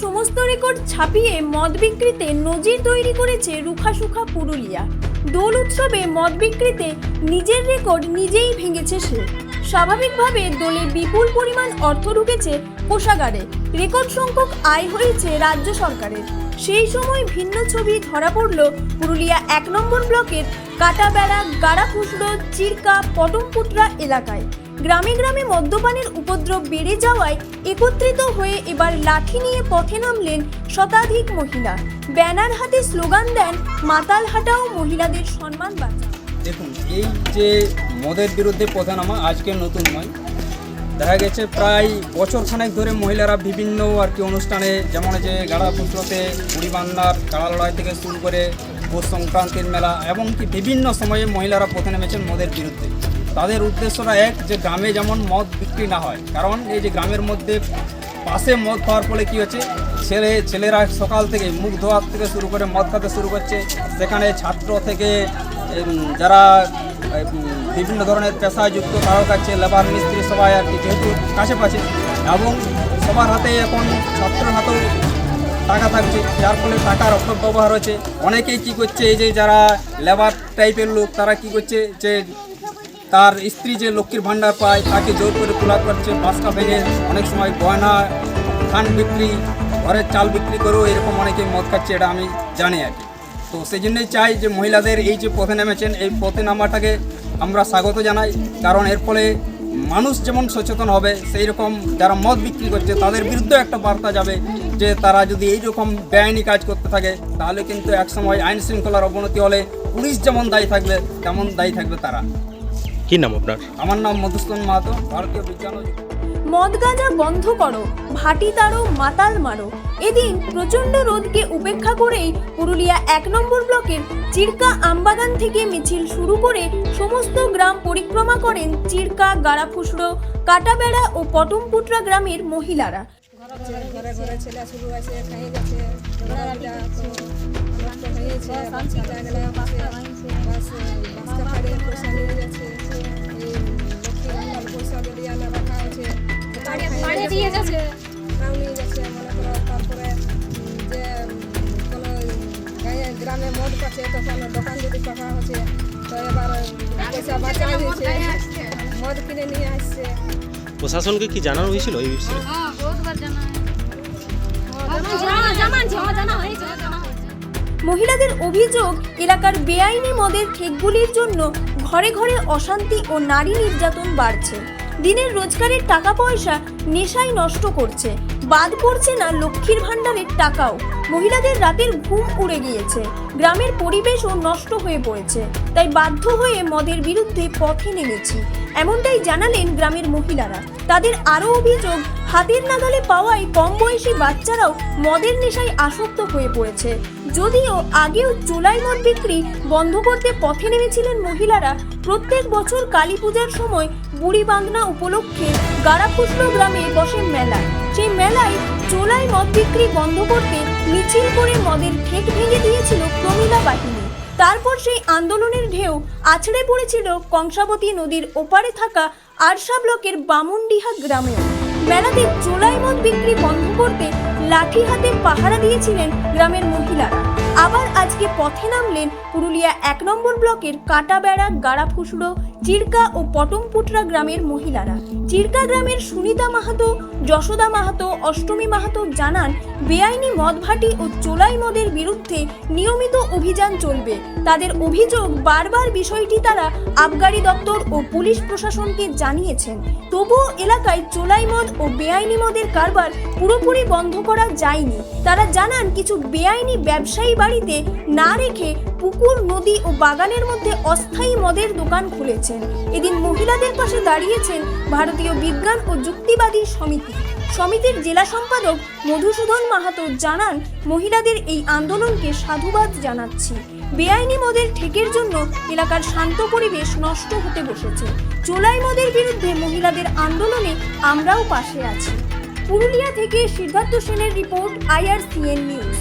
সমস্ত রেকর্ড ছাপিয়ে মদ বিক্রিতে নজির তৈরি করেছে রুখাসুখা পুরুলিয়া। দোল উৎসবে মদ বিক্রিতে নিজের রেকর্ড নিজেই ভেঙেছে সে। স্বাভাবিকভাবে দোলে বিপুল পরিমাণ অর্থ ঢুকেছে কোষাগারে, রেকর্ড সংখ্যক আয় হয়েছে রাজ্য সরকারের। সেই সময় ভিন্ন ছবি ধরা পড়ল পুরুলিয়া ১ নম্বর ব্লকের কাটাবেড়া, গাড়াফুসড়ো, চিরকা, পটমপুটরা এলাকায়। গ্রামে গ্রামে মদ্যপানের উপদ্রব বেড়ে যাওয়ায় একত্রিত হয়ে এবার লাঠি নিয়ে পথে নামলেন শতাধিক মহিলা। ব্যানার হাতে স্লোগান দেন, মাতাল হাটাও, মহিলাদের সম্মান বাঁচাও। দেখুন, এই যে মদের বিরুদ্ধে পথে নামা আজকে নতুন নয়। দেখা গেছে প্রায় বছরখানেক ধরে মহিলারা বিভিন্ন অনুষ্ঠানে, যেমন যে গাড়াফুসড়োতে বুড়িবান্নার কাড়া লড়াই থেকে শুরু করে পৌষ সংক্রান্তির মেলা, এবং কি বিভিন্ন সময়ে মহিলারা পথে নেমেছেন মদের বিরুদ্ধে। তাদের উদ্দেশ্যটা এক, যে গ্রামে যেমন মদ বিক্রি না হয়। কারণ এই যে গ্রামের মধ্যে পাশে মদ খাওয়ার ফলে কী হচ্ছে, ছেলেরা সকাল থেকে মুখ ধোয়ার থেকে শুরু করে মদ খাতে শুরু করছে। সেখানে ছাত্র থেকে যারা বিভিন্ন ধরনের পেশায় যুক্ত তারাও খাচ্ছে, লেবার মিস্ত্রি সবাই আর কি, যেহেতু কাছে পাচ্ছে, এবং সবার হাতে এখন ছাত্রের হাতেও টাকা থাকছে, যার ফলে টাকার অপব্যবহার হচ্ছে। অনেকেই কী করছে, এই যে যারা লেবার টাইপের লোক, তারা কী করছে, যে তার স্ত্রী যে লক্ষ্মীর ভাণ্ডার পায় তাকে জোর করে তোলা করছে, বাসকা ভেঙে অনেক সময় গয়না, ধান বিক্রি, ঘরের চাল বিক্রি করেও এরকম অনেকেই মদ খাচ্ছে, এটা আমি জানি আর কি। তো সেই জন্যই চাই যে মহিলাদের এই যে পথে নেমেছেন, এই পথে নামাটাকে আমরা স্বাগত জানাই। কারণ এর ফলে মানুষ যেমন সচেতন হবে, সেই রকম যারা মদ বিক্রি করছে তাদের বিরুদ্ধে একটা বার্তা যাবে, যে তারা যদি এইরকম বেআইনি কাজ করতে থাকে তাহলে কিন্তু একসময় আইন শৃঙ্খলার অবনতি হলে পুলিশ যেমন দায়ী থাকবে তেমন দায়ী থাকবে তারা। কি নাম আপনার? আমার নাম মধুসূদন মাহাতো, ভারতীয় বিজ্ঞান। মদ গাঁজা বন্ধ করো, ভাটি তাড়ো, মাতাল মারো। এদিন প্রচণ্ড রোদকে উপেক্ষা করেই পুরুলিয়া ১ নম্বর ব্লকের চিরকা আমবাগান থেকে মিছিল শুরু করে সমস্ত গ্রাম পরিক্রমা করেন চিরকা, গাড়াফুসড়ো, কাটাবেড়া ও পটমপুটরা গ্রামের মহিলারা। ঘরে ঘরে ছেলে শুরু আছে, খাইয়ে যাচ্ছে, ঝগড়াটা নষ্ট হয়েছে, বাচ্চাটা গেলে বাসকা ফাড়ে পয়সা নিয়ে যাচ্ছে, এই লক্ষ্মী ভাণ্ডার পয়সা দিয়ে রাখা আছে, তাও নিয়ে যাচ্ছে মনে করো। তারপরে যে কোনো গ্রামে মদ পাচ্ছে, তখন দোকান যদি পাঠা হচ্ছে, তো এবার পয়সা বাঁচা দিয়েছে, মদ কিনে নিয়ে আসছে। প্রশাসনকে কি জানানো হয়েছিল এই বিষয়ে? মহিলাদের অভিযোগ, এলাকার বেআইনি মদের ঠেকগুলির জন্য ঘরে ঘরে অশান্তি ও নারী নির্যাতন বাড়ছে। দিনের রোজগারের টাকা পয়সা নেশায় নষ্ট করছে, বাদ পড়ছে না লক্ষ্মীর ভাণ্ডারের টাকাও। মহিলাদের রাতের ঘুম উড়ে গিয়েছে, গ্রামের পরিবেশও নষ্ট হয়ে পড়েছে। তাই বাধ্য হয়ে মদের বিরুদ্ধে পথে নেমেছি, এমনটাই জানালেন গ্রামের মহিলারা। তাদের আরও অভিযোগ, হাতের নাগালে পাওয়ায় কম বয়সী বাচ্চারাও মদের নেশায় আসক্ত হয়ে পড়েছে। যদিও আগেও চোলাই মদ বিক্রি বন্ধ করতে পথে নেমেছিলেন মহিলারা, প্রত্যেক বছর কালী পূজার সময় বুড়িবান্না উপলক্ষে গাড়াফুসড়ো গ্রামে বসে মেলা। সেই মেলায় চোলাই মদ বিক্রি বন্ধ করতে মিছিল করে মদের ঠেক ভেঙে দিয়েছিল প্রমিলা বাহিনী। তারপর সেই আন্দোলনের ঢেউ আছড়ে পড়েছিল কংসাবতী নদীর ওপারে থাকা আরশা ব্লকের বামুনডিহা গ্রামেও। মেলাতে চোলাই মদ বিক্রি বন্ধ করতে লাঠি হাতে পাহারা দিয়েছিলেন গ্রামের মহিলারা। আবার আজকে পথে নামলেন পুরুলিয়া ১ নম্বর ব্লকের কাটাবেড়া, গাড়াফুসড়ো, চিরকা ও পটমপুটরা গ্রামের মহিলারা। চিরকা গ্রামের সুনিতা মাহাতো, যশোদা মাহাতো, অষ্টমী মাহাতো জানান, বেআইনি মদ ভাটি ও চোলাই মদের বিরুদ্ধে নিয়মিত অভিযান চলবে। তাদের অভিযোগ, বারবার বিষয়টি তারা আবগারি দপ্তর ও পুলিশ প্রশাসনকে জানিয়েছেন, তবুও এলাকায় চোলাই মদ ও বেআইনি মদের কারবার পুরোপুরি বন্ধ করা যায়নি। তারা জানান, কিছু বেআইনি ব্যবসায়ী বাড়িতে না রেখে পুকুর, নদী ও বাগানের মধ্যে অস্থায়ী মদের দোকান খুলেছেন। এদিন মহিলাদের পাশে দাঁড়িয়েছেন ভারতীয় বিজ্ঞান ও যুক্তিবাদী সমিতির জেলা সম্পাদক মধুসূদন মাহাতো জানান, মহিলাদের এই আন্দোলনকে সাধুবাদ জানাচ্ছি। বেআইনি মদের ঠেকের জন্য এলাকার শান্ত পরিবেশ নষ্ট হতে বসেছে। চোলাই মদের বিরুদ্ধে মহিলাদের আন্দোলনে আমরাও পাশে আছি। পুরুলিয়া থেকে সিদ্ধার্থ সেনের রিপোর্ট, IRCN নিউজ।